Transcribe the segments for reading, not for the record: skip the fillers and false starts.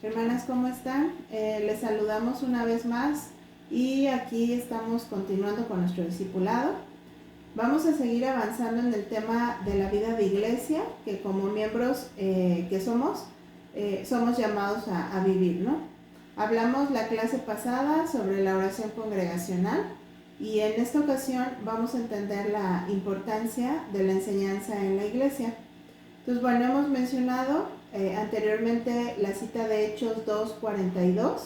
Hermanas, ¿cómo están? Les saludamos una vez más y aquí estamos continuando con nuestro discipulado. Vamos a seguir avanzando en el tema de la vida de iglesia, que como miembros que somos llamados a vivir, ¿no? Hablamos la clase pasada sobre la oración congregacional y en esta ocasión vamos a entender la importancia de la enseñanza en la iglesia. Entonces, bueno, hemos mencionado anteriormente la cita de Hechos 2:42,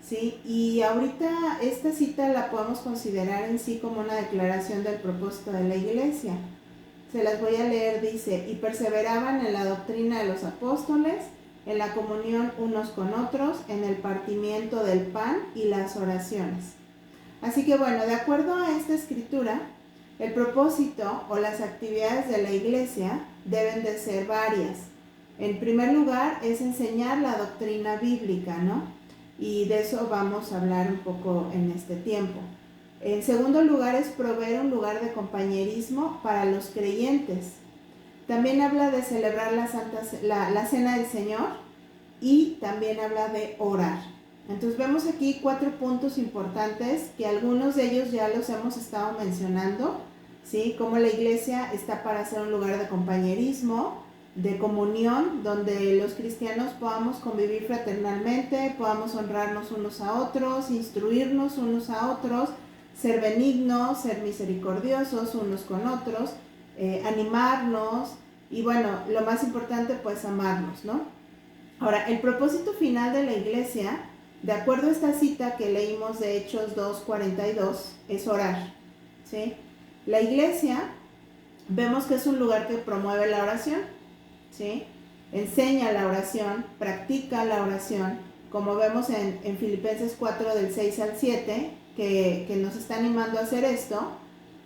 ¿sí? Y ahorita esta cita la podemos considerar en sí como una declaración del propósito de la iglesia. Se las voy a leer, dice: y perseveraban en la doctrina de los apóstoles, en la comunión unos con otros, en el partimiento del pan y las oraciones. Así que bueno, de acuerdo a esta escritura, el propósito o las actividades de la iglesia deben de ser varias. En primer lugar es enseñar la doctrina bíblica, ¿no? Y de eso vamos a hablar un poco en este tiempo. En segundo lugar es proveer un lugar de compañerismo para los creyentes. También habla de celebrar la cena del Señor y también habla de orar. Entonces vemos aquí 4 puntos importantes que algunos de ellos ya los hemos estado mencionando, ¿sí? Como la iglesia está para ser un lugar de compañerismo, de comunión, donde los cristianos podamos convivir fraternalmente, podamos honrarnos unos a otros, instruirnos unos a otros, ser benignos, ser misericordiosos unos con otros, animarnos y bueno, lo más importante pues amarnos, ¿no? Ahora, el propósito final de la iglesia, de acuerdo a esta cita que leímos de Hechos 2:42, es orar, ¿sí? La iglesia, vemos que es un lugar que promueve la oración, ¿sí? Enseña la oración, practica la oración, como vemos en Filipenses 4 del 6 al 7, que nos está animando a hacer esto,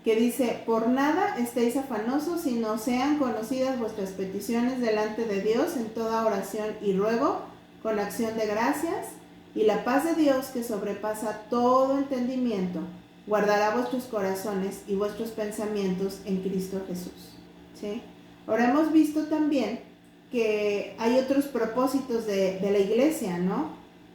que dice: por nada estéis afanosos, sino sean conocidas vuestras peticiones delante de Dios en toda oración y ruego, con acción de gracias, y la paz de Dios, que sobrepasa todo entendimiento, guardará vuestros corazones y vuestros pensamientos en Cristo Jesús, ¿sí? Ahora hemos visto también que hay otros propósitos de la iglesia, ¿no?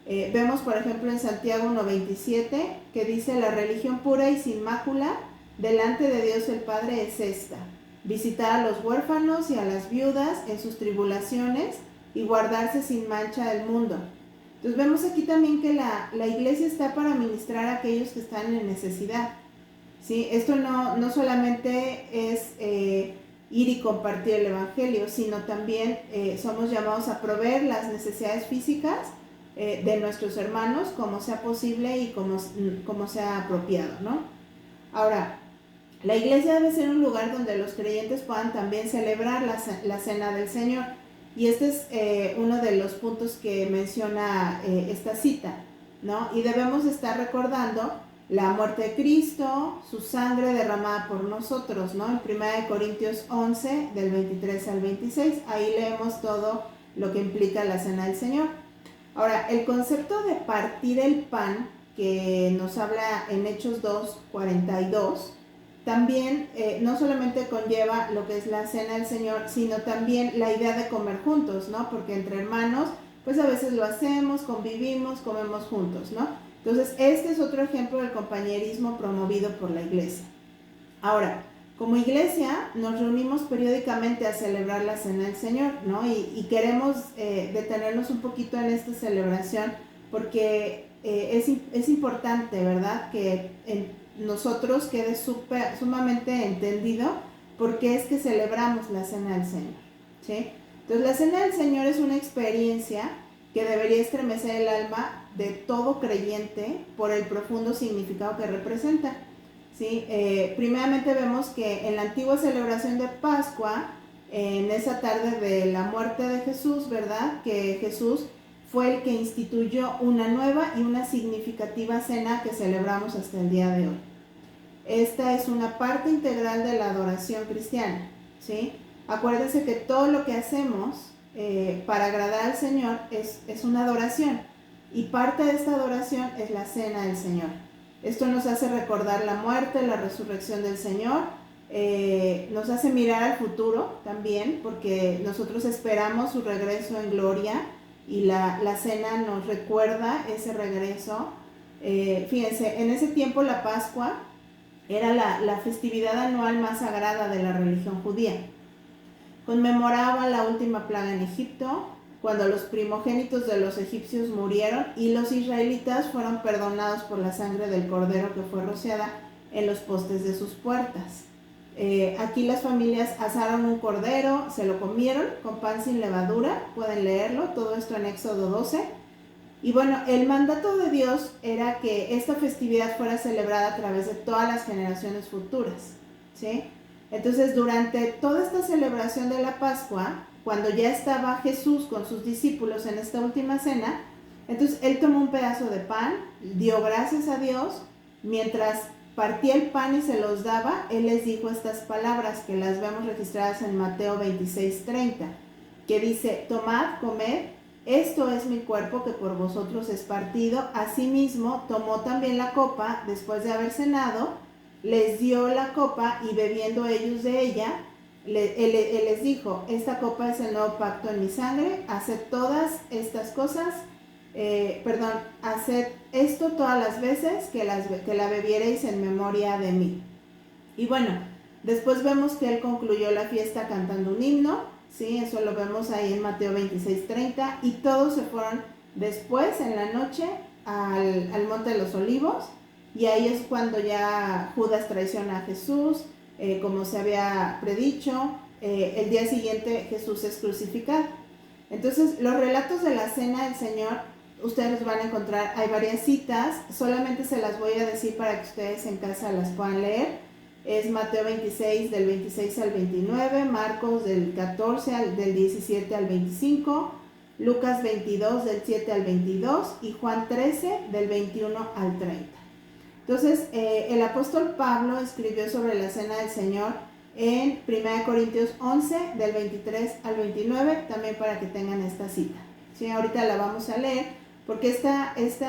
Vemos por ejemplo en Santiago 1:27 que dice: la religión pura y sin mácula delante de Dios el Padre es esta: visitar a los huérfanos y a las viudas en sus tribulaciones y guardarse sin mancha del mundo. Entonces vemos aquí también que la iglesia está para ministrar a aquellos que están en necesidad, ¿sí? Esto no solamente es ir y compartir el evangelio, sino también somos llamados a proveer las necesidades físicas de nuestros hermanos como sea posible y como sea apropiado, ¿no? Ahora, la iglesia debe ser un lugar donde los creyentes puedan también celebrar la cena del Señor. Y este es uno de los puntos que menciona esta cita, ¿no? Y debemos estar recordando la muerte de Cristo, su sangre derramada por nosotros, ¿no? En 1 Corintios 11, del 23 al 26, ahí leemos todo lo que implica la cena del Señor. Ahora, el concepto de partir el pan, que nos habla en Hechos 2:42, también no solamente conlleva lo que es la cena del Señor, sino también la idea de comer juntos, ¿no? Porque entre hermanos, pues a veces lo hacemos, convivimos, comemos juntos, ¿no? Entonces, este es otro ejemplo del compañerismo promovido por la iglesia. Ahora, como iglesia nos reunimos periódicamente a celebrar la cena del Señor, ¿no? Y queremos detenernos un poquito en esta celebración porque es importante, ¿verdad? Que en nosotros quede sumamente entendido por qué es que celebramos la cena del Señor, ¿sí? Entonces, la cena del Señor es una experiencia que debería estremecer el alma de todo creyente por el profundo significado que representa, ¿sí? Primeramente vemos que en la antigua celebración de Pascua, en esa tarde de la muerte de Jesús, ¿verdad? Que Jesús fue el que instituyó una nueva y una significativa cena que celebramos hasta el día de hoy. Esta es una parte integral de la adoración cristiana, ¿sí? Acuérdense que todo lo que hacemos para agradar al Señor es una adoración, y parte de esta adoración es la cena del Señor. Esto nos hace recordar la muerte, la resurrección del Señor, nos hace mirar al futuro también, porque nosotros esperamos su regreso en gloria, y la cena nos recuerda ese regreso. Fíjense, en ese tiempo la Pascua era la festividad anual más sagrada de la religión judía. Conmemoraba la última plaga en Egipto, cuando los primogénitos de los egipcios murieron y los israelitas fueron perdonados por la sangre del cordero que fue rociada en los postes de sus puertas. Aquí las familias asaron un cordero, se lo comieron con pan sin levadura, pueden leerlo, todo esto en Éxodo 12. Y bueno, el mandato de Dios era que esta festividad fuera celebrada a través de todas las generaciones futuras, ¿sí? Entonces, durante toda esta celebración de la Pascua, cuando ya estaba Jesús con sus discípulos en esta última cena, entonces él tomó un pedazo de pan, dio gracias a Dios, mientras partía el pan y se los daba, él les dijo estas palabras que las vemos registradas en Mateo 26:30, que dice: tomad, comed, esto es mi cuerpo que por vosotros es partido. Asimismo, tomó también la copa después de haber cenado, les dio la copa y bebiendo ellos de ella, él les dijo: esta copa es el nuevo pacto en mi sangre, haced todas estas cosas, haced esto todas las veces que la bebiereis en memoria de mí. Y bueno, después vemos que él concluyó la fiesta cantando un himno, ¿sí? Eso lo vemos ahí en Mateo 26:30, y todos se fueron después en la noche al Monte de los Olivos, y ahí es cuando ya Judas traiciona a Jesús, como se había predicho. El día siguiente Jesús es crucificado. Entonces, los relatos de la cena del Señor, ustedes van a encontrar, hay varias citas, solamente se las voy a decir para que ustedes en casa las puedan leer. Es Mateo 26, del 26 al 29, Marcos del 14 del 17 al 25, Lucas 22 del 7 al 22 y Juan 13 del 21 al 30. Entonces, el apóstol Pablo escribió sobre la cena del Señor en 1 Corintios 11 del 23 al 29, también para que tengan esta cita. ¿Sí? Ahorita la vamos a leer, porque esta es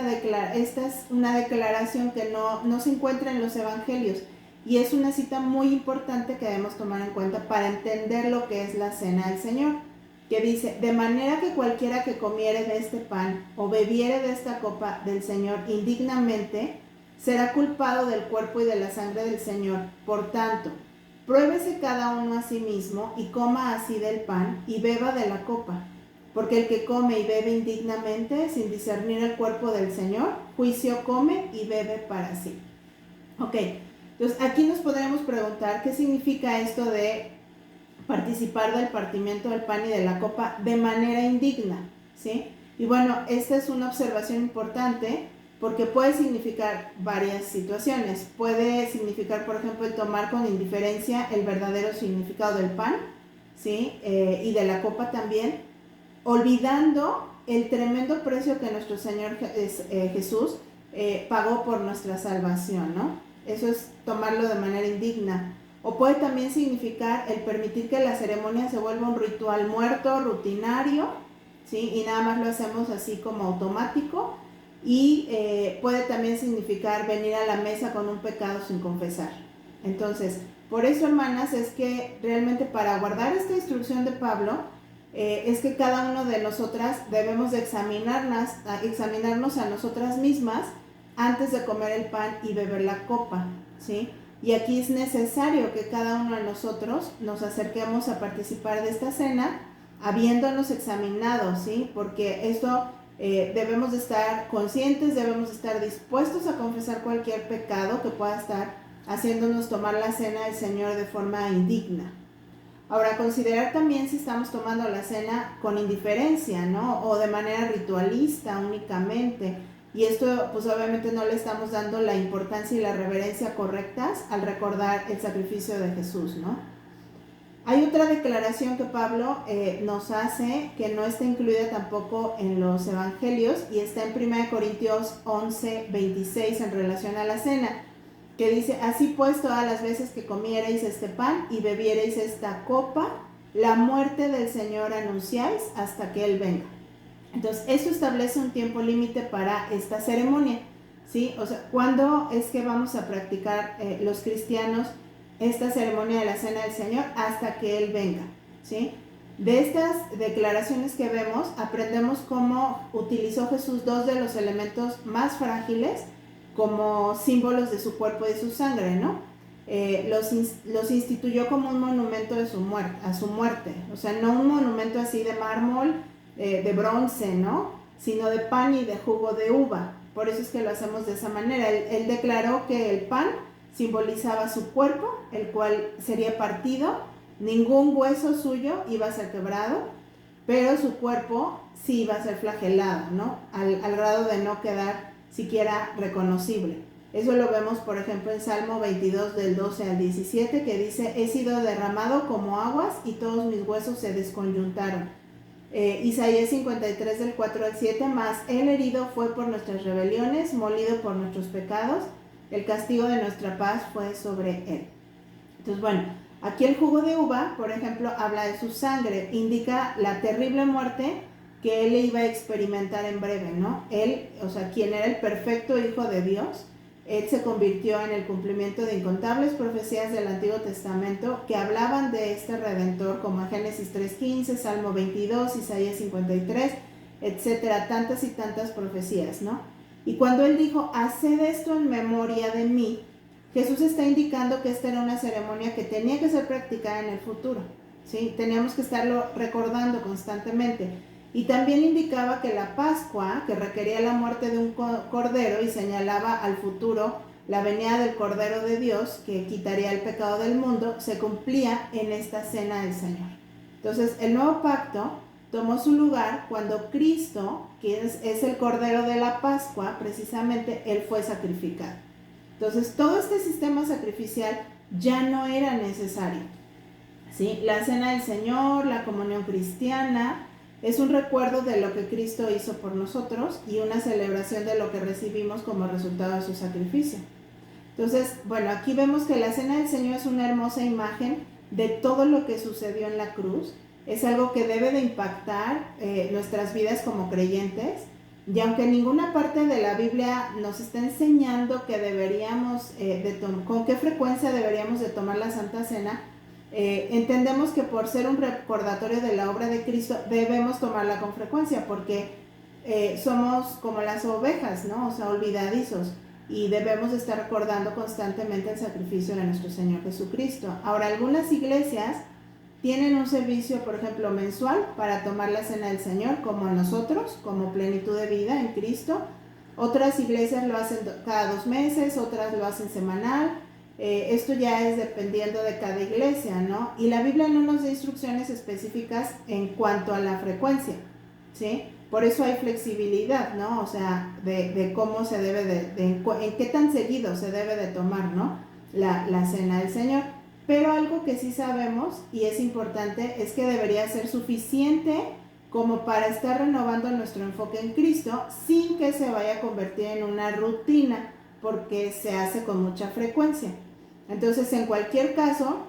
una declaración que no se encuentra en los evangelios, y es una cita muy importante que debemos tomar en cuenta para entender lo que es la cena del Señor, que dice: de manera que cualquiera que comiere de este pan o bebiere de esta copa del Señor indignamente, será culpado del cuerpo y de la sangre del Señor. Por tanto, pruébese cada uno a sí mismo y coma así del pan y beba de la copa. Porque el que come y bebe indignamente, sin discernir el cuerpo del Señor, juicio come y bebe para sí. Ok, entonces aquí nos podremos preguntar qué significa esto de participar del partimiento del pan y de la copa de manera indigna, ¿sí? Y bueno, esta es una observación importante, porque puede significar varias situaciones. Puede significar, por ejemplo, el tomar con indiferencia el verdadero significado del pan, ¿sí? Y de la copa también, olvidando el tremendo precio que nuestro Señor Jesús pagó por nuestra salvación, ¿no? Eso es tomarlo de manera indigna. O puede también significar el permitir que la ceremonia se vuelva un ritual muerto, rutinario, ¿sí? Y nada más lo hacemos así como automático. Y puede también significar venir a la mesa con un pecado sin confesar. Entonces, por eso, hermanas, es que realmente para guardar esta instrucción de Pablo, es que cada uno de nosotras debemos de examinarnos a nosotras mismas antes de comer el pan y beber la copa, ¿sí? Y aquí es necesario que cada uno de nosotros nos acerquemos a participar de esta cena habiéndonos examinado, ¿sí? Porque esto debemos de estar conscientes, debemos de estar dispuestos a confesar cualquier pecado que pueda estar haciéndonos tomar la cena del Señor de forma indigna. Ahora, considerar también si estamos tomando la cena con indiferencia, ¿no? O de manera ritualista únicamente. Y esto, pues obviamente no le estamos dando la importancia y la reverencia correctas al recordar el sacrificio de Jesús, ¿no? Hay otra declaración que Pablo nos hace, que no está incluida tampoco en los evangelios, y está en 1 Corintios 11, 26 en relación a la cena, que dice: así pues, todas las veces que comiereis este pan y bebiereis esta copa, la muerte del Señor anunciáis hasta que Él venga. Entonces, esto establece un tiempo límite para esta ceremonia, ¿sí? O sea, ¿cuándo es que vamos a practicar los cristianos esta ceremonia de la Cena del Señor? Hasta que Él venga, ¿sí? De estas declaraciones que vemos, aprendemos cómo utilizó Jesús dos de los elementos más frágiles como símbolos de su cuerpo y de su sangre, ¿no? Los instituyó como un monumento de a su muerte, o sea, no un monumento así de mármol, de bronce, ¿no? Sino de pan y de jugo de uva. Por eso es que lo hacemos de esa manera. Él declaró que el pan simbolizaba su cuerpo, el cual sería partido, ningún hueso suyo iba a ser quebrado, pero su cuerpo sí iba a ser flagelado, ¿no? Al grado de no quedar siquiera reconocible. Eso lo vemos, por ejemplo, en Salmo 22 del 12 al 17, que dice: he sido derramado como aguas y todos mis huesos se desconyuntaron. Isaías 53 del 4 al 7, mas él herido fue por nuestras rebeliones, molido por nuestros pecados, el castigo de nuestra paz fue sobre él. Entonces, bueno, aquí el jugo de uva, por ejemplo, habla de su sangre, indica la terrible muerte que él iba a experimentar en breve, ¿no? Él, o sea, quien era el perfecto Hijo de Dios, él se convirtió en el cumplimiento de incontables profecías del Antiguo Testamento que hablaban de este Redentor, como en Génesis 3:15, Salmo 22, Isaías 53, etcétera, tantas y tantas profecías, ¿no? Y cuando él dijo: haced esto en memoria de mí, Jesús está indicando que esta era una ceremonia que tenía que ser practicada en el futuro, ¿sí? Teníamos que estarlo recordando constantemente. Y también indicaba que la Pascua, que requería la muerte de un cordero y señalaba al futuro la venida del Cordero de Dios, que quitaría el pecado del mundo, se cumplía en esta cena del Señor. Entonces, el nuevo pacto tomó su lugar cuando Cristo, que es el Cordero de la Pascua, precisamente, él fue sacrificado. Entonces, todo este sistema sacrificial ya no era necesario, ¿sí? La cena del Señor, la comunión cristiana, es un recuerdo de lo que Cristo hizo por nosotros y una celebración de lo que recibimos como resultado de su sacrificio. Entonces, bueno, aquí vemos que la cena del Señor es una hermosa imagen de todo lo que sucedió en la cruz. Es algo que debe de impactar nuestras vidas como creyentes. Y aunque ninguna parte de la Biblia nos está enseñando que deberíamos, con qué frecuencia deberíamos de tomar la Santa Cena, entendemos que por ser un recordatorio de la obra de Cristo debemos tomarla con frecuencia, porque somos como las ovejas, ¿no? O sea, olvidadizos, y debemos estar recordando constantemente el sacrificio de nuestro Señor Jesucristo. Ahora, algunas iglesias tienen un servicio, por ejemplo, mensual para tomar la cena del Señor, como nosotros, como plenitud de vida en Cristo. Otras iglesias lo hacen cada 2 meses, otras lo hacen semanal. Esto ya es dependiendo de cada iglesia, ¿no? Y la Biblia no nos da instrucciones específicas en cuanto a la frecuencia, ¿sí? Por eso hay flexibilidad, ¿no? O sea, de cómo se debe en qué tan seguido se debe de tomar, ¿no? La cena del Señor. Pero algo que sí sabemos y es importante es que debería ser suficiente como para estar renovando nuestro enfoque en Cristo sin que se vaya a convertir en una rutina, porque se hace con mucha frecuencia. Entonces, en cualquier caso,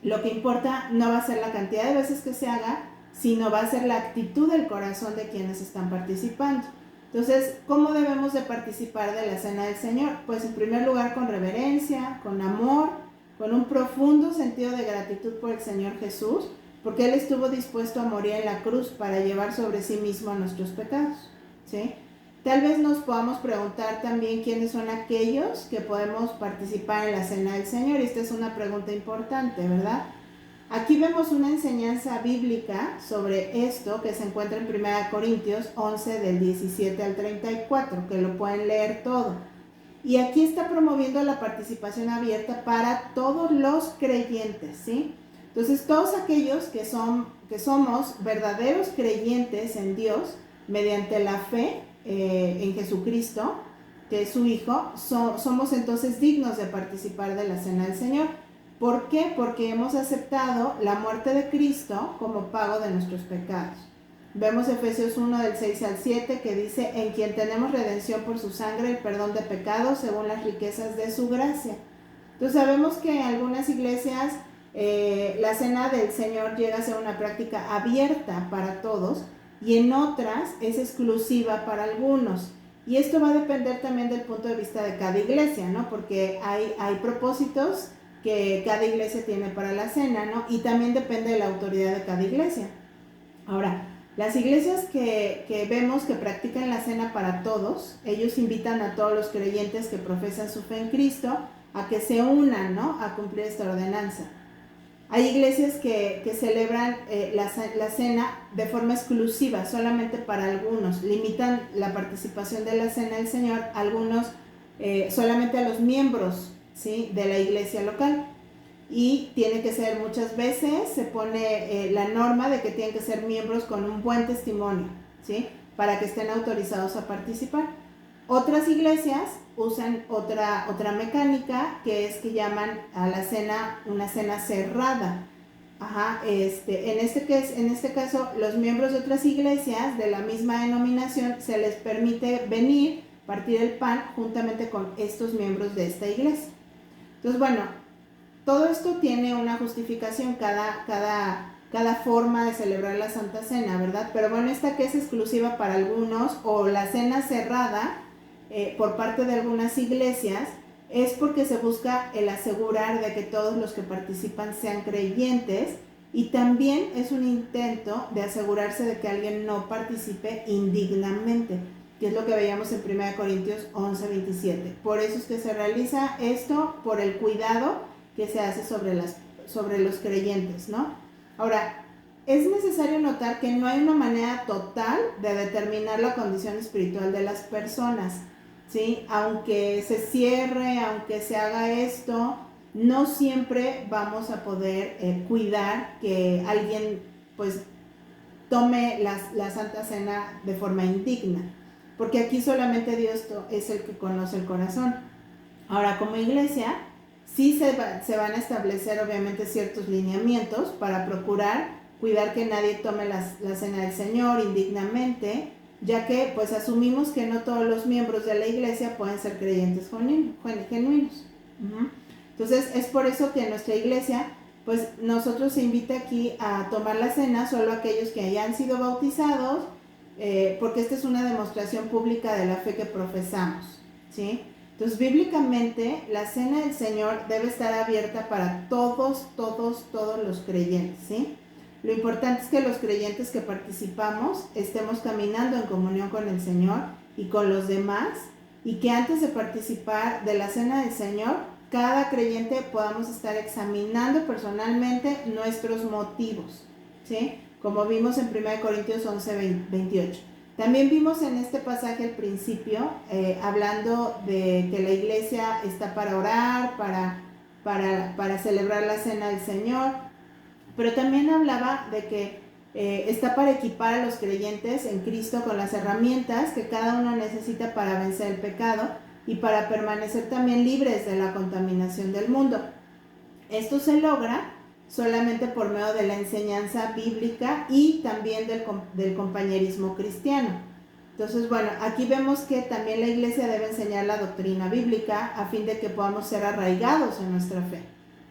lo que importa no va a ser la cantidad de veces que se haga, sino va a ser la actitud del corazón de quienes están participando. Entonces, ¿cómo debemos de participar de la cena del Señor? Pues en primer lugar con reverencia, con amor, con un profundo sentido de gratitud por el Señor Jesús, porque Él estuvo dispuesto a morir en la cruz para llevar sobre sí mismo nuestros pecados, ¿sí? Tal vez nos podamos preguntar también quiénes son aquellos que podemos participar en la cena del Señor, y esta es una pregunta importante, ¿verdad? Aquí vemos una enseñanza bíblica sobre esto que se encuentra en 1 Corintios 11 del 17 al 34, que lo pueden leer todo. Y aquí está promoviendo la participación abierta para todos los creyentes, ¿sí? Entonces, todos aquellos que somos verdaderos creyentes en Dios mediante la fe en Jesucristo, que es su Hijo, somos entonces dignos de participar de la cena del Señor. ¿Por qué? Porque hemos aceptado la muerte de Cristo como pago de nuestros pecados. Vemos Efesios 1 del 6 al 7 que dice: en quien tenemos redención por su sangre, el perdón de pecados según las riquezas de su gracia. Entonces sabemos que en algunas iglesias la cena del Señor llega a ser una práctica abierta para todos, y en otras es exclusiva para algunos. Y esto va a depender también del punto de vista de cada iglesia, ¿no? Porque hay propósitos que cada iglesia tiene para la cena, ¿no? Y también depende de la autoridad de cada iglesia. Ahora, las iglesias que vemos que practican la cena para todos, ellos invitan a todos los creyentes que profesan su fe en Cristo a que se unan, ¿no?, a cumplir esta ordenanza. Hay iglesias que celebran la cena de forma exclusiva, solamente para algunos. Limitan la participación de la cena del Señor a algunos, solamente a los miembros, ¿sí?, de la iglesia local. Y tiene que ser, muchas veces se pone la norma de que tienen que ser miembros con un buen testimonio, ¿sí?, para que estén autorizados a participar. Otras iglesias usan otra mecánica, que es que llaman a la cena una cena cerrada. En este caso, los miembros de otras iglesias de la misma denominación se les permite venir, partir el pan juntamente con estos miembros de esta iglesia. Entonces, bueno, todo esto tiene una justificación, cada forma de celebrar la Santa Cena, ¿verdad? Pero bueno, esta que es exclusiva para algunos, o la cena cerrada por parte de algunas iglesias, es porque se busca el asegurar de que todos los que participan sean creyentes, y también es un intento de asegurarse de que alguien no participe indignamente, que es lo que veíamos en 1 Corintios 11:27. Por eso es que se realiza esto, por el cuidado que se hace sobre los creyentes, ¿no? Ahora, es necesario notar que no hay una manera total de determinar la condición espiritual de las personas, ¿sí? Aunque se cierre, aunque se haga esto, no siempre vamos a poder cuidar que alguien pues tome la Santa Cena de forma indigna, porque aquí solamente Dios es el que conoce el corazón. Ahora, como iglesia, sí se van a establecer obviamente ciertos lineamientos para procurar cuidar que nadie tome la cena del Señor indignamente, ya que pues asumimos que no todos los miembros de la iglesia pueden ser creyentes genuinos. Entonces es por eso que en nuestra iglesia pues nosotros se invita aquí a tomar la cena solo aquellos que hayan sido bautizados, porque esta es una demostración pública de la fe que profesamos, ¿sí? Entonces, bíblicamente, la cena del Señor debe estar abierta para todos los creyentes, ¿sí? Lo importante es que los creyentes que participamos estemos caminando en comunión con el Señor y con los demás, y que antes de participar de la cena del Señor, cada creyente podamos estar examinando personalmente nuestros motivos, ¿sí? Como vimos en 1 Corintios 11:28. También vimos en este pasaje al principio, hablando de que la iglesia está para orar, para celebrar la cena del Señor, pero también hablaba de que está para equipar a los creyentes en Cristo con las herramientas que cada uno necesita para vencer el pecado y para permanecer también libres de la contaminación del mundo. Esto se logra solamente por medio de la enseñanza bíblica y también del compañerismo cristiano. Entonces, bueno, aquí vemos que también la iglesia debe enseñar la doctrina bíblica a fin de que podamos ser arraigados en nuestra fe,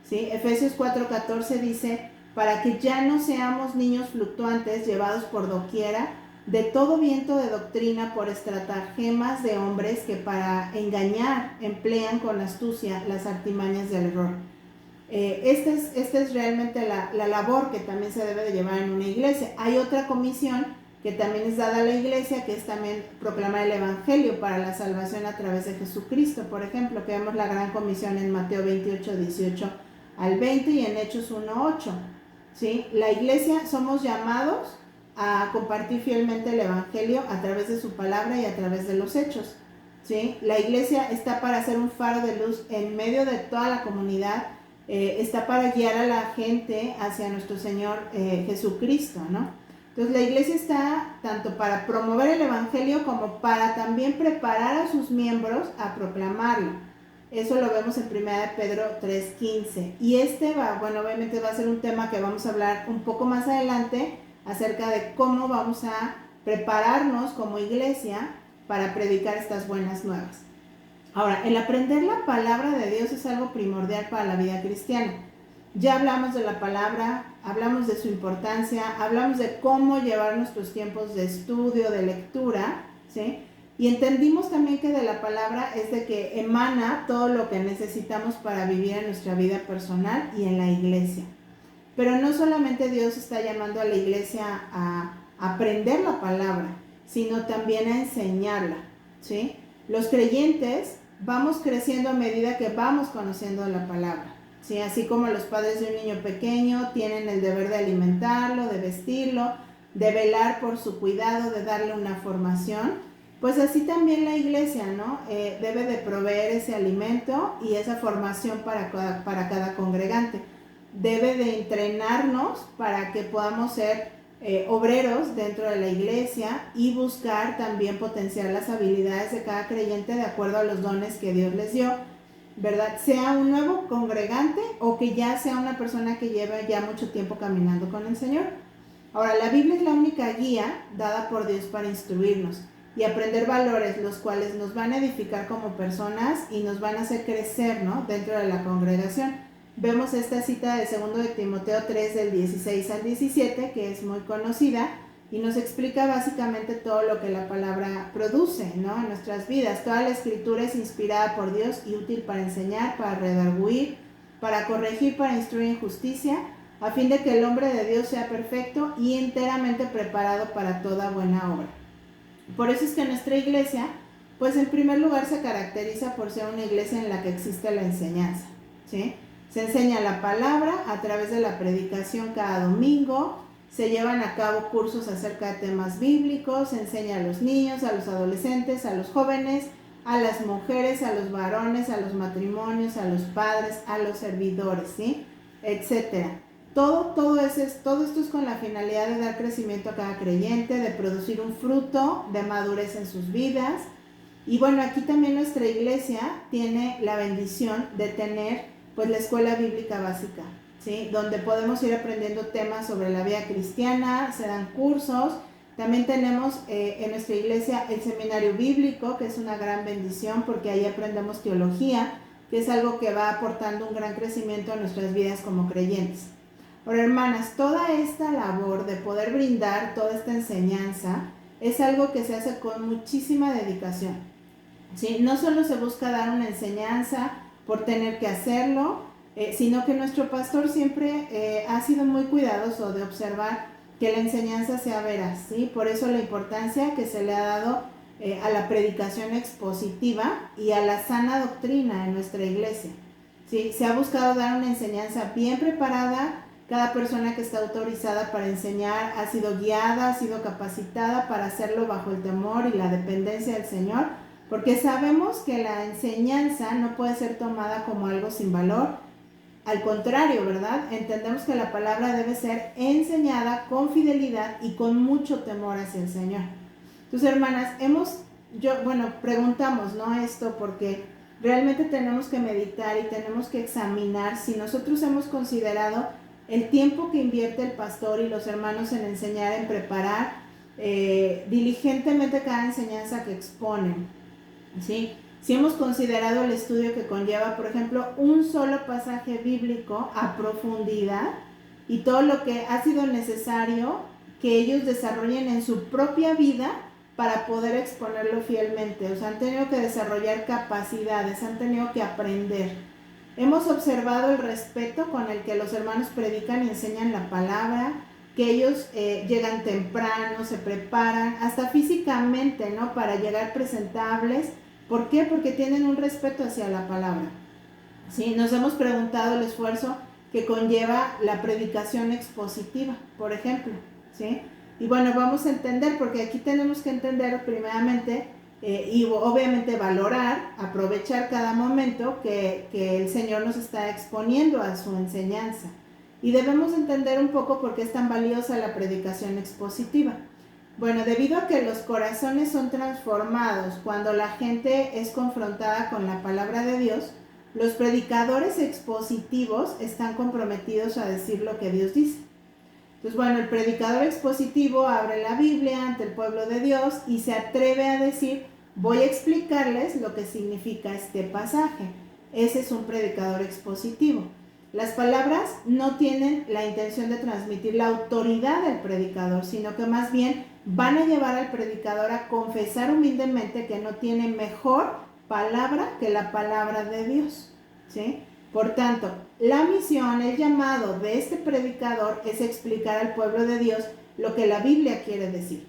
¿sí? Efesios 4:14 dice: para que ya no seamos niños fluctuantes llevados por doquiera de todo viento de doctrina por estratagemas de hombres que para engañar emplean con astucia las artimañas del error. Esta es realmente la labor que también se debe de llevar en una iglesia. Hay otra comisión que también es dada a la iglesia, que es también proclamar el evangelio para la salvación a través de Jesucristo. Por ejemplo, que vemos la gran comisión en Mateo 28:18-20 y en Hechos 1:8, ¿sí? La iglesia somos llamados a compartir fielmente el evangelio a través de su palabra y a través de los hechos, ¿sí? La iglesia está para ser un faro de luz en medio de toda la comunidad, está para guiar a la gente hacia nuestro Señor Jesucristo, ¿no? Entonces la iglesia está tanto para promover el evangelio como para también preparar a sus miembros a proclamarlo. Eso lo vemos en 1 Pedro 3:15. Y obviamente va a ser un tema que vamos a hablar un poco más adelante acerca de cómo vamos a prepararnos como iglesia para predicar estas buenas nuevas. Ahora, el aprender la palabra de Dios es algo primordial para la vida cristiana. Ya hablamos de la palabra, hablamos de su importancia, hablamos de cómo llevar nuestros tiempos de estudio, de lectura, ¿sí? Y entendimos también que de la palabra es de que emana todo lo que necesitamos para vivir en nuestra vida personal y en la iglesia. Pero no solamente Dios está llamando a la iglesia a aprender la palabra, sino también a enseñarla, ¿sí? Los creyentes vamos creciendo a medida que vamos conociendo la palabra, ¿sí? Así como los padres de un niño pequeño tienen el deber de alimentarlo, de vestirlo, de velar por su cuidado, de darle una formación, pues así también la iglesia, ¿no? Debe de proveer ese alimento y esa formación para cada congregante. Debe de entrenarnos para que podamos ser obreros dentro de la iglesia y buscar también potenciar las habilidades de cada creyente de acuerdo a los dones que Dios les dio, ¿verdad? Sea un nuevo congregante o que ya sea una persona que lleve ya mucho tiempo caminando con el Señor. Ahora, la Biblia es la única guía dada por Dios para instruirnos y aprender valores, los cuales nos van a edificar como personas y nos van a hacer crecer, ¿no?, dentro de la congregación. Vemos esta cita de 2 de Timoteo 3 del 16 al 17, que es muy conocida y nos explica básicamente todo lo que la palabra produce, ¿no?, en nuestras vidas. Toda la escritura es inspirada por Dios y útil para enseñar, para redarguir, para corregir, para instruir en justicia, a fin de que el hombre de Dios sea perfecto y enteramente preparado para toda buena obra. Por eso es que nuestra iglesia, pues en primer lugar se caracteriza por ser una iglesia en la que existe la enseñanza, ¿sí? Se enseña la palabra a través de la predicación cada domingo, se llevan a cabo cursos acerca de temas bíblicos, se enseña a los niños, a los adolescentes, a los jóvenes, a las mujeres, a los varones, a los matrimonios, a los padres, a los servidores, ¿sí?, etcétera. Todo esto es con la finalidad de dar crecimiento a cada creyente, de producir un fruto de madurez en sus vidas. Y bueno, aquí también nuestra iglesia tiene la bendición de tener pues la escuela bíblica básica, ¿sí?, donde podemos ir aprendiendo temas sobre la vida cristiana, se dan cursos. También tenemos en nuestra iglesia el seminario bíblico, que es una gran bendición porque ahí aprendemos teología, que es algo que va aportando un gran crecimiento a nuestras vidas como creyentes. Ahora, hermanas, toda esta labor de poder brindar toda esta enseñanza es algo que se hace con muchísima dedicación, ¿sí? No solo se busca dar una enseñanza por tener que hacerlo, sino que nuestro pastor siempre ha sido muy cuidadoso de observar que la enseñanza sea veraz, ¿sí? Por eso la importancia que se le ha dado a la predicación expositiva y a la sana doctrina en nuestra iglesia, ¿sí? Se ha buscado dar una enseñanza bien preparada. Cada persona que está autorizada para enseñar ha sido guiada, ha sido capacitada para hacerlo bajo el temor y la dependencia del Señor, porque sabemos que la enseñanza no puede ser tomada como algo sin valor. Al contrario, ¿verdad? Entendemos que la palabra debe ser enseñada con fidelidad y con mucho temor hacia el Señor. Entonces, hermanas, preguntamos, ¿no?, esto porque realmente tenemos que meditar y tenemos que examinar si nosotros hemos considerado el tiempo que invierte el pastor y los hermanos en enseñar, en preparar diligentemente cada enseñanza que exponen, ¿sí? Si hemos considerado el estudio que conlleva, por ejemplo, un solo pasaje bíblico a profundidad y todo lo que ha sido necesario que ellos desarrollen en su propia vida para poder exponerlo fielmente. O sea, han tenido que desarrollar capacidades, han tenido que aprender. Hemos observado el respeto con el que los hermanos predican y enseñan la palabra, que ellos llegan temprano, se preparan, hasta físicamente, ¿no?, para llegar presentables. ¿Por qué? Porque tienen un respeto hacia la palabra, ¿sí? Nos hemos preguntado el esfuerzo que conlleva la predicación expositiva, por ejemplo, ¿sí? Y bueno, vamos a entender, porque aquí tenemos que entender primeramente y obviamente valorar, aprovechar cada momento que el Señor nos está exponiendo a su enseñanza. Y debemos entender un poco por qué es tan valiosa la predicación expositiva. Bueno, debido a que los corazones son transformados cuando la gente es confrontada con la palabra de Dios, los predicadores expositivos están comprometidos a decir lo que Dios dice. Entonces, bueno, el predicador expositivo abre la Biblia ante el pueblo de Dios y se atreve a decir: voy a explicarles lo que significa este pasaje. Ese es un predicador expositivo. Las palabras no tienen la intención de transmitir la autoridad del predicador, sino que más bien van a llevar al predicador a confesar humildemente que no tiene mejor palabra que la palabra de Dios, ¿sí? Por tanto, la misión, el llamado de este predicador es explicar al pueblo de Dios lo que la Biblia quiere decir.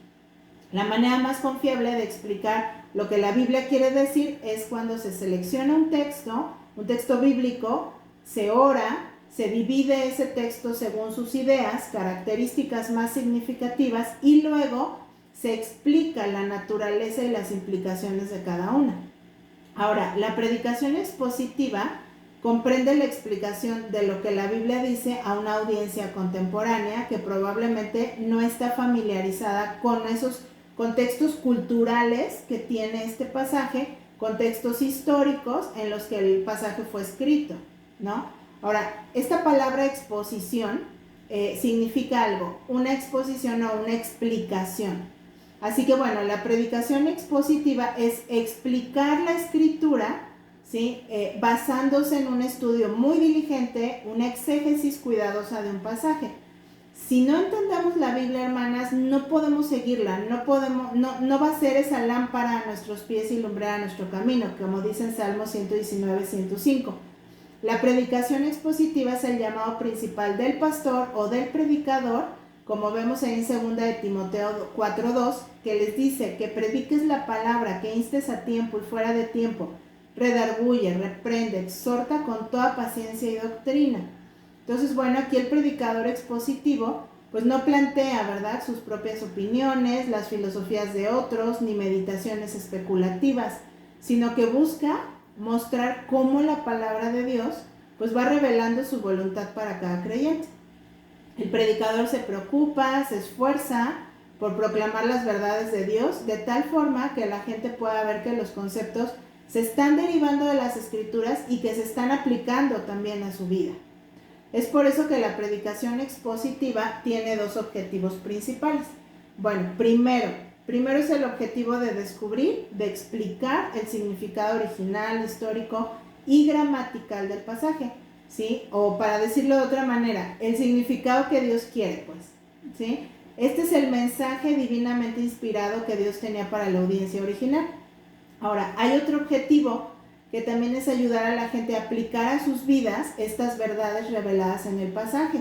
La manera más confiable de explicar lo que la Biblia quiere decir es cuando se selecciona un texto bíblico, se ora, se divide ese texto según sus ideas, características más significativas y luego se explica la naturaleza y las implicaciones de cada una. Ahora, la predicación expositiva comprende la explicación de lo que la Biblia dice a una audiencia contemporánea que probablemente no está familiarizada con esos contextos culturales que tiene este pasaje, contextos históricos en los que el pasaje fue escrito, ¿no? Ahora, esta palabra exposición significa algo, una exposición o una explicación. Así que bueno, la predicación expositiva es explicar la escritura, ¿sí? Basándose en un estudio muy diligente, una exégesis cuidadosa de un pasaje. Si no entendemos la Biblia, hermanas, no podemos seguirla, no va a ser esa lámpara a nuestros pies y lumbrera a nuestro camino, como dice en Salmo 119, 105. La predicación expositiva es el llamado principal del pastor o del predicador, como vemos ahí en 2 de Timoteo 4:2, que les dice que prediques la palabra, que instes a tiempo y fuera de tiempo, redarguye, reprende, exhorta con toda paciencia y doctrina. Entonces, bueno, aquí el predicador expositivo pues no plantea, ¿verdad?, sus propias opiniones, las filosofías de otros, ni meditaciones especulativas, sino que busca mostrar cómo la palabra de Dios pues va revelando su voluntad para cada creyente. El predicador se preocupa, se esfuerza por proclamar las verdades de Dios de tal forma que la gente pueda ver que los conceptos se están derivando de las Escrituras y que se están aplicando también a su vida. Es por eso que la predicación expositiva tiene dos objetivos principales. Bueno, primero es el objetivo de descubrir, de explicar el significado original, histórico y gramatical del pasaje, ¿sí? O para decirlo de otra manera, el significado que Dios quiere, pues, ¿sí? Este es el mensaje divinamente inspirado que Dios tenía para la audiencia original. Ahora, hay otro objetivo que también es ayudar a la gente a aplicar a sus vidas estas verdades reveladas en el pasaje.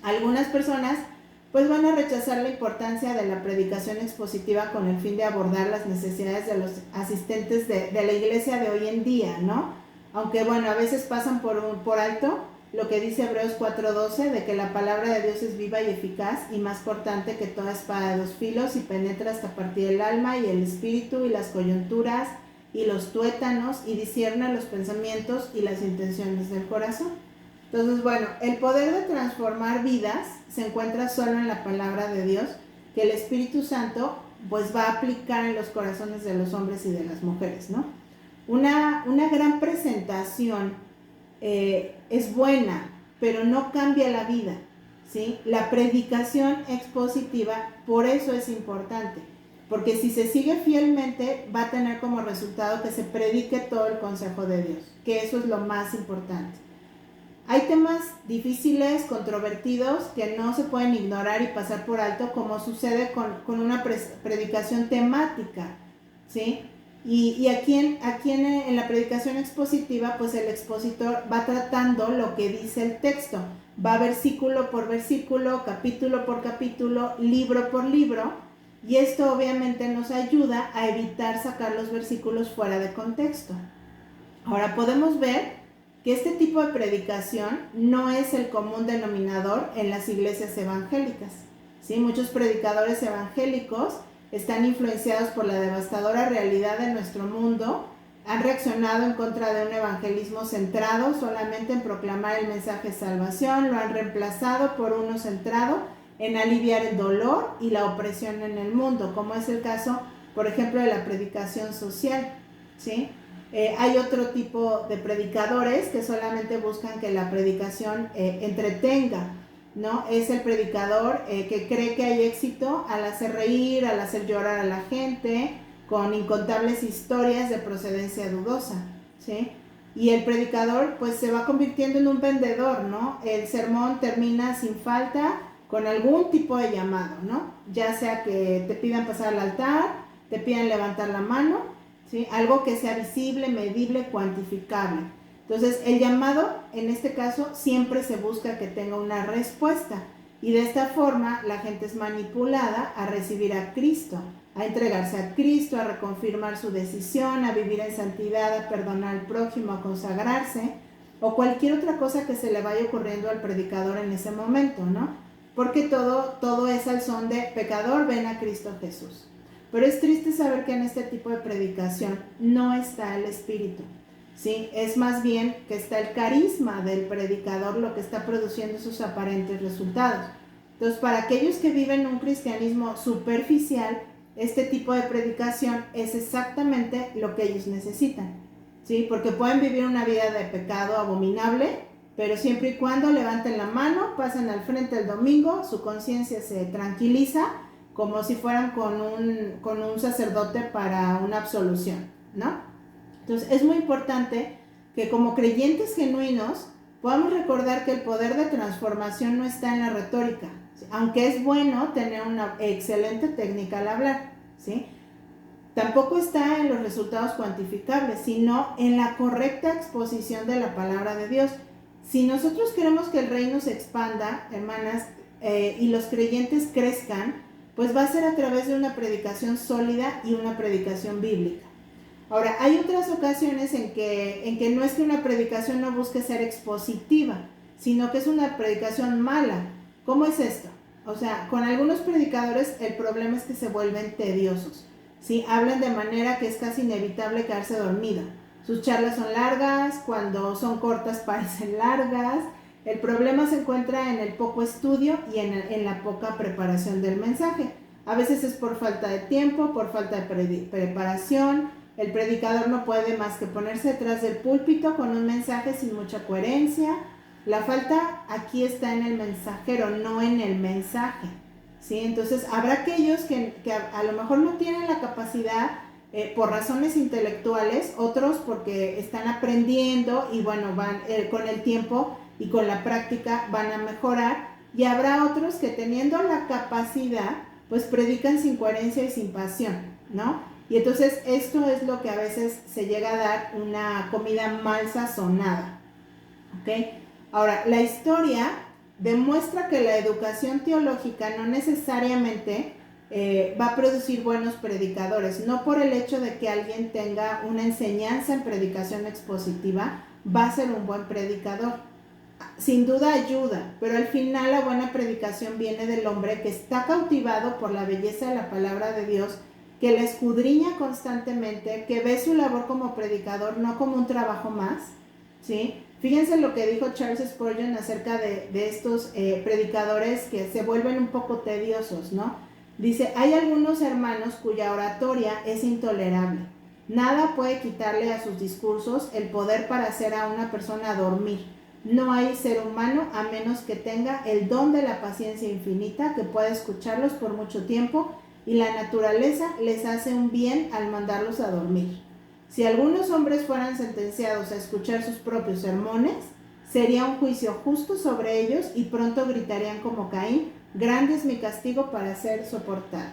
Algunas personas pues van a rechazar la importancia de la predicación expositiva con el fin de abordar las necesidades de los asistentes de la iglesia de hoy en día, ¿no? Aunque bueno, a veces pasan por alto lo que dice Hebreos 4:12, de que la palabra de Dios es viva y eficaz y más cortante que toda espada de dos filos y penetra hasta partir el alma y el espíritu y las coyunturas y los tuétanos y discierne los pensamientos y las intenciones del corazón. Entonces, bueno, el poder de transformar vidas se encuentra solo en la palabra de Dios, que el Espíritu Santo pues va a aplicar en los corazones de los hombres y de las mujeres, ¿no? Una gran presentación es buena, pero no cambia la vida, ¿sí? La predicación expositiva, por eso es importante, porque si se sigue fielmente va a tener como resultado que se predique todo el consejo de Dios, que eso es lo más importante. Hay temas difíciles, controvertidos, que no se pueden ignorar y pasar por alto, como sucede con una predicación temática, ¿sí? Y aquí en la predicación expositiva, pues el expositor va tratando lo que dice el texto, va versículo por versículo, capítulo por capítulo, libro por libro, y esto obviamente nos ayuda a evitar sacar los versículos fuera de contexto. Ahora podemos ver que este tipo de predicación no es el común denominador en las iglesias evangélicas, ¿sí? Muchos predicadores evangélicos están influenciados por la devastadora realidad de nuestro mundo, han reaccionado en contra de un evangelismo centrado solamente en proclamar el mensaje de salvación, lo han reemplazado por uno centrado en aliviar el dolor y la opresión en el mundo, como es el caso, por ejemplo, de la predicación social, ¿sí? Hay otro tipo de predicadores que solamente buscan que la predicación entretenga, ¿no? Es el predicador que cree que hay éxito al hacer reír, al hacer llorar a la gente, con incontables historias de procedencia dudosa, ¿sí? Y el predicador pues se va convirtiendo en un vendedor, ¿no? El sermón termina sin falta con algún tipo de llamado, ¿no? Ya sea que te pidan pasar al altar, te pidan levantar la mano, ¿sí? Algo que sea visible, medible, cuantificable. Entonces, el llamado, en este caso, siempre se busca que tenga una respuesta. Y de esta forma, la gente es manipulada a recibir a Cristo, a entregarse a Cristo, a reconfirmar su decisión, a vivir en santidad, a perdonar al prójimo, a consagrarse, o cualquier otra cosa que se le vaya ocurriendo al predicador en ese momento, ¿no? Porque todo es al son de pecador, ven a Cristo Jesús. Pero es triste saber que en este tipo de predicación no está el Espíritu. ¿Sí? Es más bien que está el carisma del predicador lo que está produciendo sus aparentes resultados. Entonces, para aquellos que viven un cristianismo superficial, este tipo de predicación es exactamente lo que ellos necesitan, ¿sí? Porque pueden vivir una vida de pecado abominable, pero siempre y cuando levanten la mano, pasen al frente el domingo, su conciencia se tranquiliza como si fueran con un sacerdote para una absolución, ¿no? Entonces, es muy importante que como creyentes genuinos podamos recordar que el poder de transformación no está en la retórica, ¿sí? Aunque es bueno tener una excelente técnica al hablar, ¿sí? Tampoco está en los resultados cuantificables, sino en la correcta exposición de la palabra de Dios. Si nosotros queremos que el reino se expanda, hermanas, y los creyentes crezcan, pues va a ser a través de una predicación sólida y una predicación bíblica. Ahora, hay otras ocasiones en que no es que una predicación no busque ser expositiva, sino que es una predicación mala. ¿Cómo es esto? O sea, con algunos predicadores el problema es que se vuelven tediosos, ¿sí? Hablan de manera que es casi inevitable quedarse dormida. Sus charlas son largas, cuando son cortas parecen largas. El problema se encuentra en el poco estudio y en la poca preparación del mensaje. A veces es por falta de tiempo, por falta de preparación. El predicador no puede más que ponerse detrás del púlpito con un mensaje sin mucha coherencia. La falta aquí está en el mensajero, no en el mensaje, ¿sí? Entonces, habrá aquellos que a lo mejor no tienen la capacidad por razones intelectuales, otros porque están aprendiendo y bueno, van con el tiempo y con la práctica van a mejorar. Y habrá otros que teniendo la capacidad, pues predican sin coherencia y sin pasión, ¿no? Y entonces esto es lo que a veces se llega a dar una comida mal sazonada, ¿ok? Ahora, la historia demuestra que la educación teológica no necesariamente va a producir buenos predicadores. No por el hecho de que alguien tenga una enseñanza en predicación expositiva, va a ser un buen predicador. Sin duda ayuda, pero al final la buena predicación viene del hombre que está cautivado por la belleza de la palabra de Dios, que la escudriña constantemente, que ve su labor como predicador no como un trabajo más, ¿sí? Fíjense lo que dijo Charles Spurgeon acerca de estos predicadores que se vuelven un poco tediosos, ¿no? Dice, hay algunos hermanos cuya oratoria es intolerable. Nada puede quitarle a sus discursos el poder para hacer a una persona dormir. No hay ser humano a menos que tenga el don de la paciencia infinita que pueda escucharlos por mucho tiempo, y la naturaleza les hace un bien al mandarlos a dormir. Si algunos hombres fueran sentenciados a escuchar sus propios sermones, sería un juicio justo sobre ellos y pronto gritarían como Caín, grande es mi castigo para ser soportado.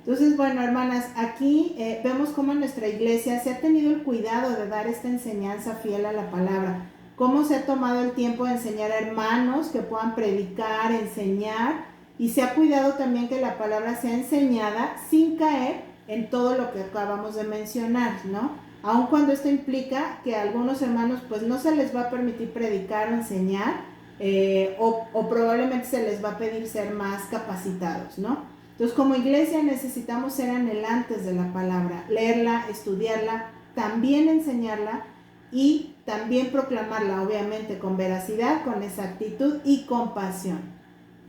Entonces, bueno, hermanas, aquí vemos cómo nuestra iglesia se ha tenido el cuidado de dar esta enseñanza fiel a la palabra, cómo se ha tomado el tiempo de enseñar a hermanos que puedan predicar, enseñar, y se ha cuidado también que la palabra sea enseñada sin caer en todo lo que acabamos de mencionar, ¿no? Aun cuando esto implica que a algunos hermanos pues no se les va a permitir predicar o enseñar, o probablemente se les va a pedir ser más capacitados, ¿no? Entonces, como iglesia necesitamos ser anhelantes de la palabra, leerla, estudiarla, también enseñarla y también proclamarla, obviamente, con veracidad, con exactitud y con pasión.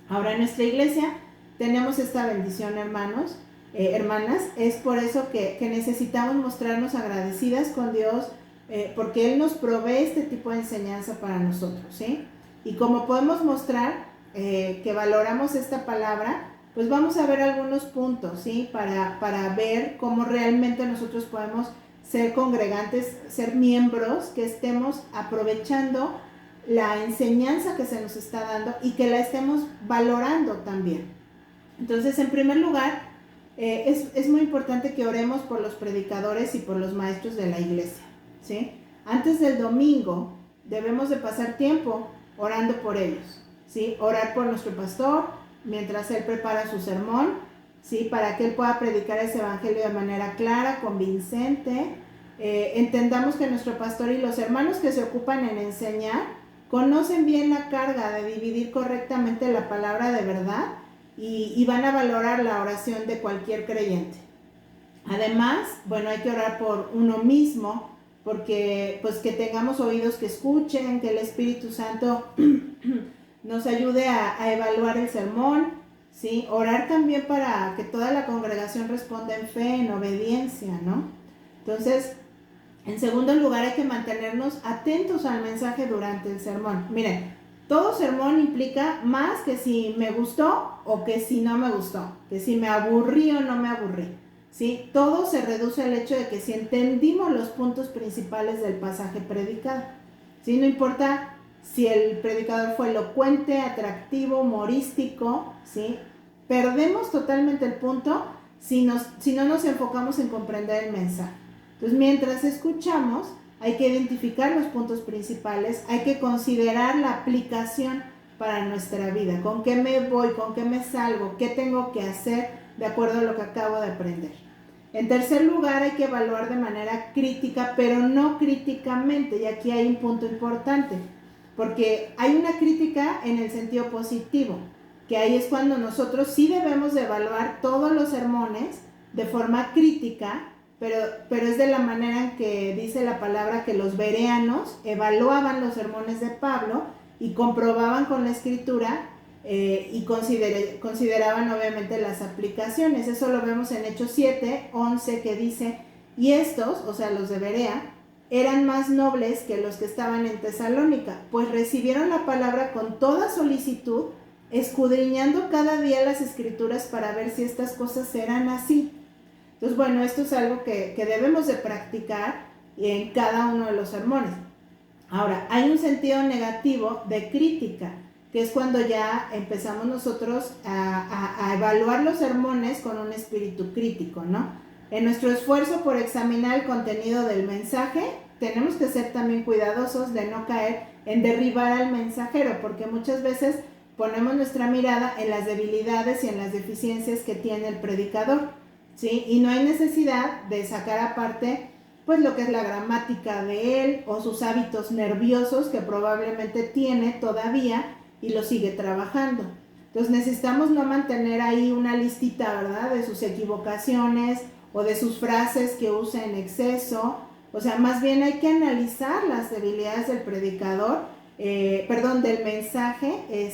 Ahora, en nuestra iglesia tenemos esta bendición, hermanos, hermanas. Es por eso que necesitamos mostrarnos agradecidas con Dios, porque Él nos provee este tipo de enseñanza para nosotros, ¿sí? Y como podemos mostrar que valoramos esta palabra, pues vamos a ver algunos puntos, ¿sí? Para ver cómo realmente nosotros podemos ser congregantes, ser miembros que estemos aprovechando la enseñanza que se nos está dando y que la estemos valorando también. Entonces, en primer lugar, es muy importante que oremos por los predicadores y por los maestros de la iglesia, ¿sí? antes del domingo debemos de pasar tiempo orando por ellos, ¿sí? Orar por nuestro pastor mientras él prepara su sermón, ¿sí? Para que él pueda predicar ese evangelio de manera clara, convincente. Entendamos que nuestro pastor y los hermanos que se ocupan en enseñar conocen bien la carga de dividir correctamente la palabra de verdad y van a valorar la oración de cualquier creyente. Además, bueno, hay que orar por uno mismo, porque pues que tengamos oídos que escuchen, que el Espíritu Santo nos ayude a evaluar el sermón, ¿sí? Orar también para que toda la congregación responda en fe, en obediencia, ¿no? Entonces, en segundo lugar, hay que mantenernos atentos al mensaje durante el sermón. Miren, todo sermón implica más que si me gustó o que si no me gustó, que si me aburrí o no me aburrí, ¿sí? Todo se reduce al hecho de que si entendimos los puntos principales del pasaje predicado, ¿sí? No importa si el predicador fue elocuente, atractivo, humorístico, ¿sí? Perdemos totalmente el punto si no nos enfocamos en comprender el mensaje. Entonces, mientras escuchamos, hay que identificar los puntos principales, hay que considerar la aplicación para nuestra vida, con qué me voy, con qué me salgo, qué tengo que hacer de acuerdo a lo que acabo de aprender. En tercer lugar, hay que evaluar de manera crítica, pero no críticamente, y aquí hay un punto importante, porque hay una crítica en el sentido positivo, que ahí es cuando nosotros sí debemos de evaluar todos los sermones de forma crítica, pero es de la manera en que dice la palabra que los bereanos evaluaban los sermones de Pablo y comprobaban con la escritura y consideraban obviamente las aplicaciones. Eso lo vemos en Hechos 7, 11, que dice, y estos, o sea los de Berea, eran más nobles que los que estaban en Tesalónica, pues recibieron la palabra con toda solicitud, escudriñando cada día las escrituras para ver si estas cosas eran así. Entonces, bueno, esto es algo que debemos de practicar en cada uno de los sermones. Ahora, hay un sentido negativo de crítica, que es cuando ya empezamos nosotros a evaluar los sermones con un espíritu crítico, ¿no? En nuestro esfuerzo por examinar el contenido del mensaje, tenemos que ser también cuidadosos de no caer en derribar al mensajero, porque muchas veces ponemos nuestra mirada en las debilidades y en las deficiencias que tiene el predicador, ¿sí? Y no hay necesidad de sacar aparte pues lo que es la gramática de él o sus hábitos nerviosos que probablemente tiene todavía y lo sigue trabajando. Entonces necesitamos no mantener ahí una listita, ¿verdad?, de sus equivocaciones o de sus frases que usa en exceso. O sea, más bien hay que analizar las debilidades del predicador, del mensaje.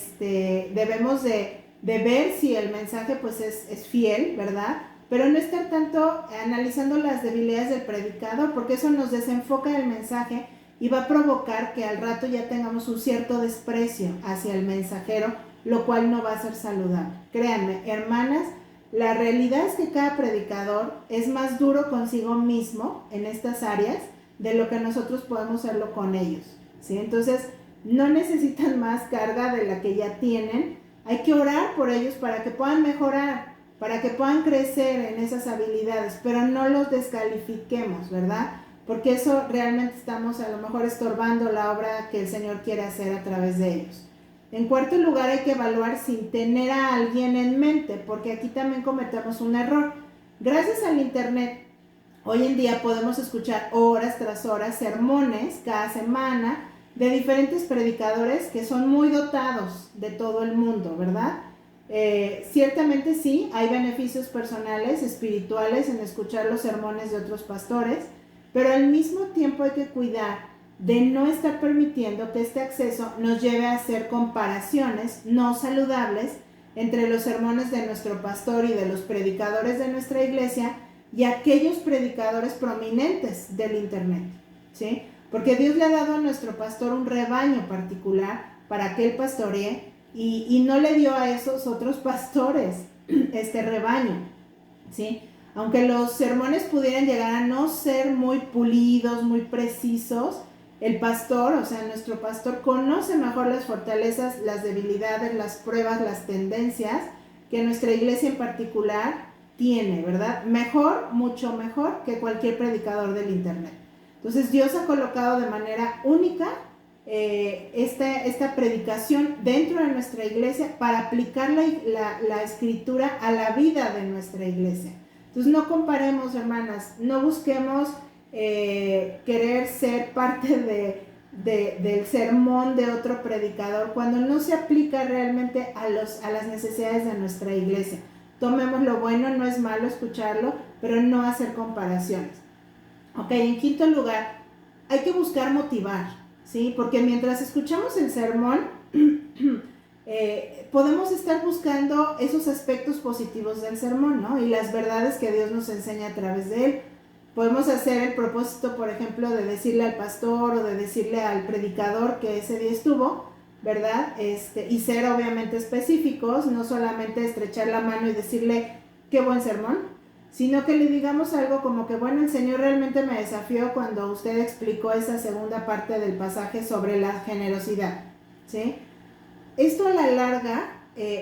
Debemos de ver si el mensaje pues es fiel, ¿verdad?, pero no estar tanto analizando las debilidades del predicador, porque eso nos desenfoca del mensaje y va a provocar que al rato ya tengamos un cierto desprecio hacia el mensajero, lo cual no va a ser saludable. Créanme, hermanas, la realidad es que cada predicador es más duro consigo mismo en estas áreas de lo que nosotros podemos serlo con ellos, ¿sí? Entonces, no necesitan más carga de la que ya tienen. Hay que orar por ellos para que puedan mejorar, para que puedan crecer en esas habilidades, pero no los descalifiquemos, ¿verdad? Porque eso realmente estamos a lo mejor estorbando la obra que el Señor quiere hacer a través de ellos. En cuarto lugar, hay que evaluar sin tener a alguien en mente, porque aquí también cometemos un error. Gracias al internet, hoy en día podemos escuchar horas tras horas sermones cada semana de diferentes predicadores que son muy dotados de todo el mundo, ¿verdad? Ciertamente sí, hay beneficios personales, espirituales en escuchar los sermones de otros pastores, pero al mismo tiempo hay que cuidar de no estar permitiendo que este acceso nos lleve a hacer comparaciones no saludables entre los sermones de nuestro pastor y de los predicadores de nuestra iglesia y aquellos predicadores prominentes del internet, ¿sí? Porque Dios le ha dado a nuestro pastor un rebaño particular para que él pastoree y no le dio a esos otros pastores este rebaño, ¿sí? Aunque los sermones pudieran llegar a no ser muy pulidos, muy precisos, el pastor, o sea, nuestro pastor conoce mejor las fortalezas, las debilidades, las pruebas, las tendencias que nuestra iglesia en particular tiene, ¿verdad? Mejor, mucho mejor que cualquier predicador del internet. Entonces Dios ha colocado de manera única esta predicación dentro de nuestra iglesia para aplicar la escritura a la vida de nuestra iglesia. Entonces no comparemos, hermanas, no busquemos querer ser parte del sermón de otro predicador cuando no se aplica realmente a las necesidades de nuestra iglesia. Tomemos lo bueno, no es malo escucharlo, pero no hacer comparaciones. Ok, en quinto lugar, hay que buscar motivar, ¿sí? Porque mientras escuchamos el sermón, podemos estar buscando esos aspectos positivos del sermón, ¿no? Y las verdades que Dios nos enseña a través de él. Podemos hacer el propósito, por ejemplo, de decirle al pastor o de decirle al predicador que ese día estuvo, ¿verdad? Y ser obviamente específicos, no solamente estrechar la mano y decirle qué buen sermón, sino que le digamos algo como que, bueno, el Señor realmente me desafió cuando usted explicó esa segunda parte del pasaje sobre la generosidad, ¿sí? Esto a la larga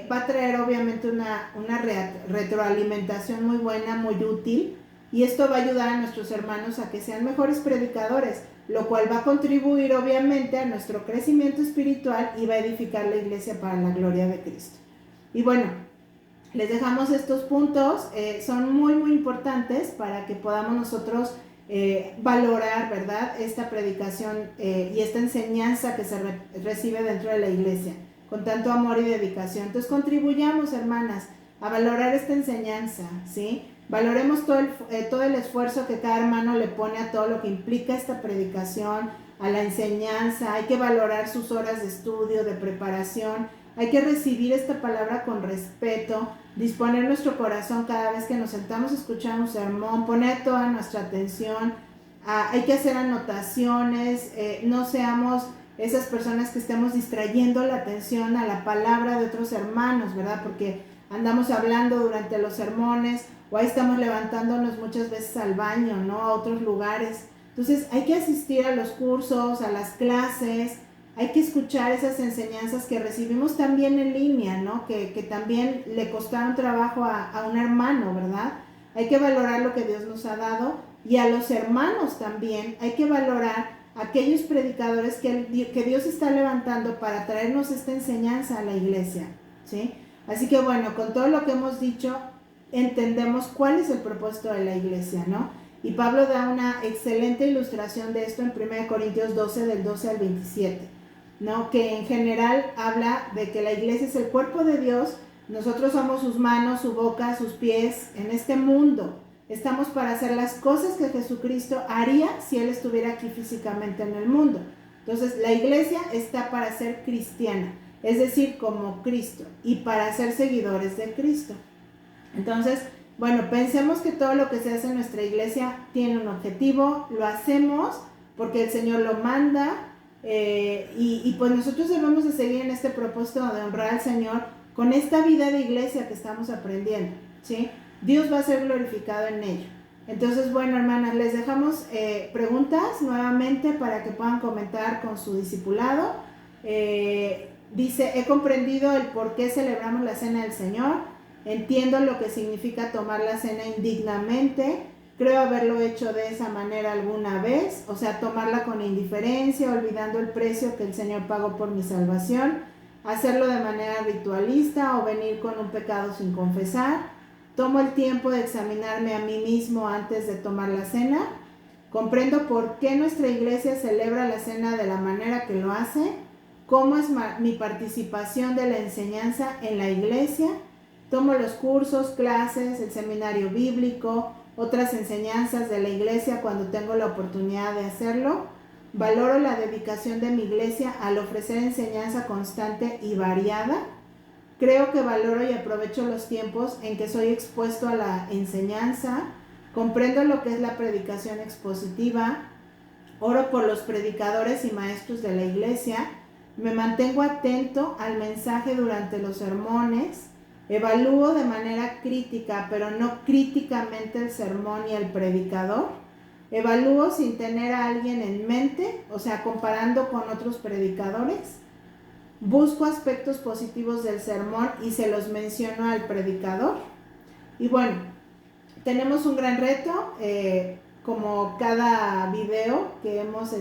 va a traer obviamente una retroalimentación muy buena, muy útil, y esto va a ayudar a nuestros hermanos a que sean mejores predicadores, lo cual va a contribuir obviamente a nuestro crecimiento espiritual y va a edificar la iglesia para la gloria de Cristo. Y bueno, les dejamos estos puntos, son muy muy importantes para que podamos nosotros valorar, ¿verdad?, esta predicación y esta enseñanza que se recibe dentro de la iglesia con tanto amor y dedicación. Entonces contribuyamos, hermanas, a valorar esta enseñanza, ¿sí? Valoremos todo el esfuerzo que cada hermano le pone a todo lo que implica esta predicación, a la enseñanza. Hay que valorar sus horas de estudio, de preparación. Hay que recibir esta palabra con respeto, disponer nuestro corazón cada vez que nos sentamos a escuchar un sermón, poner toda nuestra atención. Hay que hacer anotaciones, no seamos esas personas que estemos distrayendo la atención a la palabra de otros hermanos, ¿verdad? Porque andamos hablando durante los sermones o ahí estamos levantándonos muchas veces al baño, ¿no?, a otros lugares. Entonces hay que asistir a los cursos, a las clases, hay que escuchar esas enseñanzas que recibimos también en línea, ¿no?, que también le costaron trabajo a un hermano, ¿verdad? Hay que valorar lo que Dios nos ha dado, y a los hermanos también hay que valorar aquellos predicadores que Dios está levantando para traernos esta enseñanza a la iglesia, ¿sí? Así que bueno, con todo lo que hemos dicho, entendemos cuál es el propósito de la iglesia, ¿no? Y Pablo da una excelente ilustración de esto en 1 Corintios 12, del 12 al 27, ¿no? Que en general habla de que la iglesia es el cuerpo de Dios, nosotros somos sus manos, su boca, sus pies en este mundo. Estamos para hacer las cosas que Jesucristo haría si Él estuviera aquí físicamente en el mundo. Entonces, la iglesia está para ser cristiana, es decir, como Cristo, y para ser seguidores de Cristo. Entonces, bueno, pensemos que todo lo que se hace en nuestra iglesia tiene un objetivo, lo hacemos porque el Señor lo manda, y pues nosotros debemos de seguir en este propósito de honrar al Señor con esta vida de iglesia que estamos aprendiendo, ¿sí? Dios va a ser glorificado en ello. Entonces, bueno, hermanas, les dejamos preguntas nuevamente para que puedan comentar con su discipulado. Dice, he comprendido el por qué celebramos la cena del Señor. Entiendo lo que significa tomar la cena indignamente. Creo haberlo hecho de esa manera alguna vez, o sea, tomarla con indiferencia, olvidando el precio que el Señor pagó por mi salvación. Hacerlo de manera ritualista o venir con un pecado sin confesar. Tomo el tiempo de examinarme a mí mismo antes de tomar la cena. Comprendo por qué nuestra iglesia celebra la cena de la manera que lo hace. Cómo es mi participación de la enseñanza en la iglesia. Tomo los cursos, clases, el seminario bíblico, otras enseñanzas de la iglesia cuando tengo la oportunidad de hacerlo. Valoro la dedicación de mi iglesia al ofrecer enseñanza constante y variada. Creo que valoro y aprovecho los tiempos en que soy expuesto a la enseñanza. Comprendo lo que es la predicación expositiva. Oro por los predicadores y maestros de la iglesia. Me mantengo atento al mensaje durante los sermones. Evalúo de manera crítica, pero no críticamente, el sermón y el predicador. Evalúo sin tener a alguien en mente, o sea, comparando con otros predicadores. Busco aspectos positivos del sermón y se los menciono al predicador. Y bueno, tenemos un gran reto. como cada video que hemos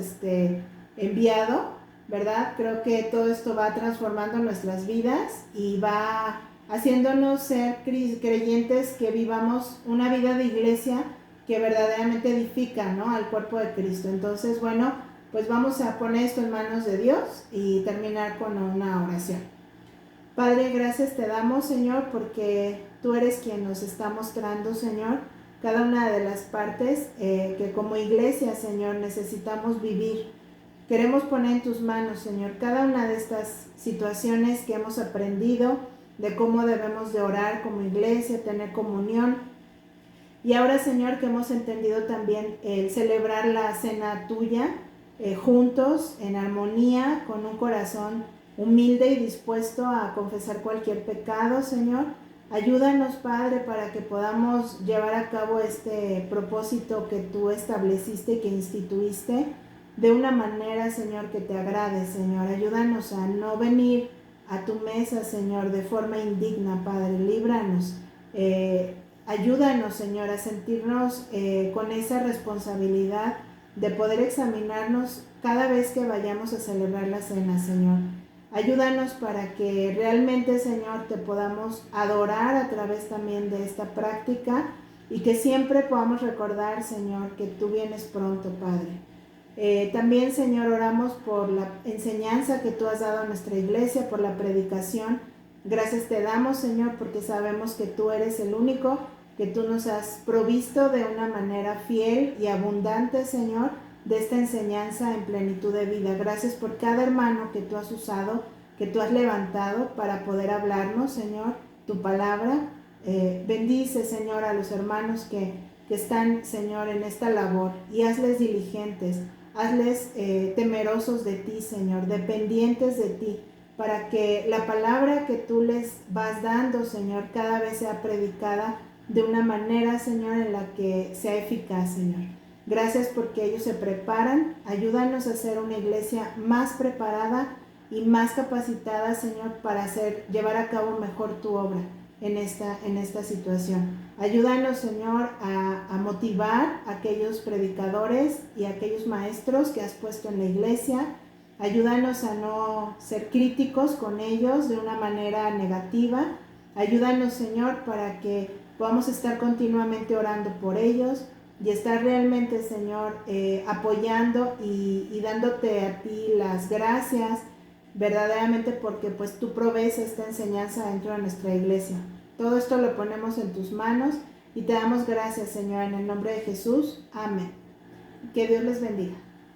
enviado, ¿verdad? Creo que todo esto va transformando nuestras vidas y va haciéndonos ser creyentes que vivamos una vida de iglesia que verdaderamente edifica, ¿no?, al cuerpo de Cristo. Entonces, bueno, pues vamos a poner esto en manos de Dios y terminar con una oración. Padre, gracias te damos, Señor, porque tú eres quien nos está mostrando, Señor, cada una de las partes que como iglesia, Señor, necesitamos vivir. Queremos poner en tus manos, Señor, cada una de estas situaciones que hemos aprendido de cómo debemos de orar como iglesia, tener comunión. Y ahora, Señor, que hemos entendido también el celebrar la cena tuya juntos, en armonía, con un corazón humilde y dispuesto a confesar cualquier pecado, Señor. Ayúdanos, Padre, para que podamos llevar a cabo este propósito que tú estableciste y que instituiste de una manera, Señor, que te agrade, Señor. Ayúdanos a no venir a tu mesa, Señor, de forma indigna, Padre. Líbranos. Ayúdanos, Señor, a sentirnos con esa responsabilidad de poder examinarnos cada vez que vayamos a celebrar la cena, Señor. Ayúdanos para que realmente, Señor, te podamos adorar a través también de esta práctica y que siempre podamos recordar, Señor, que tú vienes pronto, Padre. También, Señor, oramos por la enseñanza que tú has dado a nuestra iglesia, por la predicación. Gracias te damos, Señor, porque sabemos que tú eres el único, que tú nos has provisto de una manera fiel y abundante, Señor, de esta enseñanza en plenitud de vida. Gracias por cada hermano que tú has usado, que tú has levantado para poder hablarnos, Señor, tu palabra. Bendice, Señor, a los hermanos que están, Señor, en esta labor y hazles diligentes, hazles temerosos de ti, Señor, dependientes de ti, para que la palabra que tú les vas dando, Señor, cada vez sea predicada de una manera, Señor, en la que sea eficaz, Señor. Gracias porque ellos se preparan. Ayúdanos a ser una iglesia más preparada y más capacitada, Señor, para llevar a cabo mejor tu obra en esta situación. Ayúdanos, Señor, a motivar a aquellos predicadores y a aquellos maestros que has puesto en la iglesia. Ayúdanos a no ser críticos con ellos de una manera negativa. Ayúdanos, Señor, para que podamos estar continuamente orando por ellos y estar realmente, Señor, apoyando y dándote a ti las gracias, verdaderamente porque pues tú provees esta enseñanza dentro de nuestra iglesia. Todo esto lo ponemos en tus manos y te damos gracias, Señor, en el nombre de Jesús. Amén. Que Dios les bendiga.